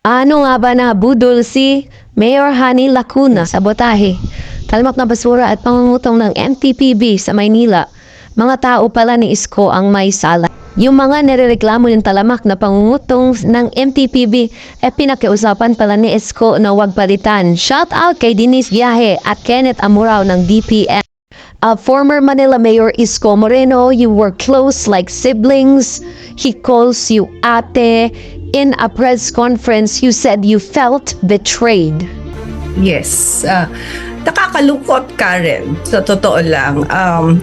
Ano nga ba nabudol si Mayor Hani Lacuna sa botahe, talamak na basura at pangungutong ng MTPB sa Maynila? Mga tao pala ni Isko ang may sala. Yung mga nirereklamo ng talamak na pangungutong ng MTPB pinakiusapan pala ni Isko na wag palitan. Shout out kay Denise Viaje at Kenneth Amurao ng DPM. Former Manila Mayor Isko Moreno, you were close like siblings. He calls you ate. In a press conference, you said you felt betrayed. Yes. Nakakalungkot, Karen. Sa totoo lang,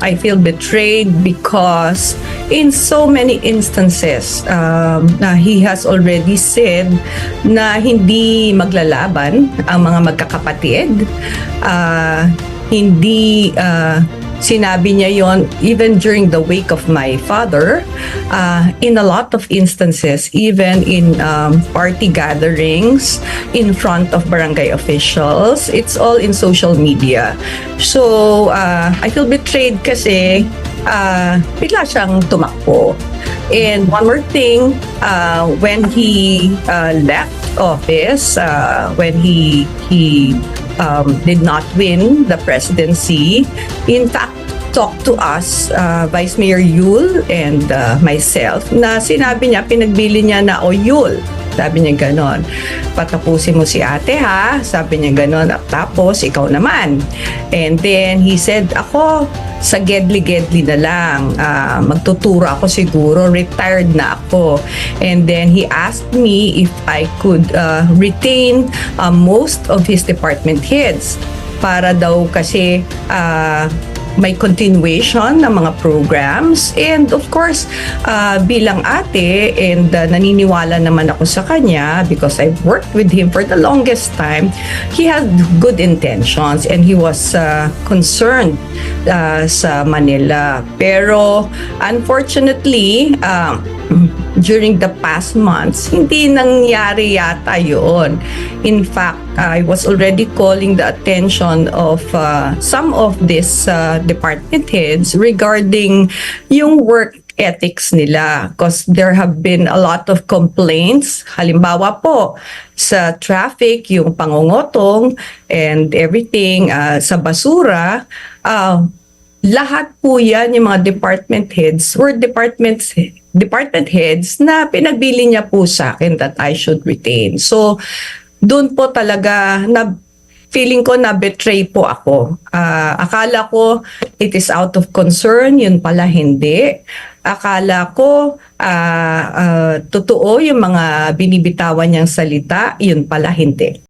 I feel betrayed because in so many instances, na he has already said na hindi maglalaban ang mga magkakapatid. Hindi sinabi niya yon even during the wake of my father. In a lot of instances, even in party gatherings in front of barangay officials, it's all in social media. So I feel betrayed kasi bigla siyang tumakbo. And one more thing, when he left office, when he did not win the presidency, in fact, talked to us, Vice Mayor Yul and myself, na sinabi niya, pinagbili niya na, o Yul, sabi niya ganon, patapusin mo si ate ha, sabi niya ganon, tapos ikaw naman. And then he said, ako, sa gedli-gedli na lang, magtuturo ako siguro, retired na ako. And then he asked me if I could retain most of his department heads para daw kasi may continuation ng mga programs. And of course, bilang ate, and naniniwala naman ako sa kanya because I've worked with him for the longest time, he had good intentions and he was concerned sa Manila. Pero unfortunately, during the past months, hindi nangyari yata yun. In fact, I was already calling the attention of some of these department heads regarding yung work ethics nila, because there have been a lot of complaints. Halimbawa po, sa traffic, yung pangungotong and everything, sa basura, lahat po yan, yung mga department heads were department heads na pinagbili niya po sa akin that I should retain. So, doon po talaga na feeling ko na betray po ako. Akala ko it is out of concern, yun pala hindi. Akala ko totoo yung mga binibitawan niyang salita, yun pala hindi.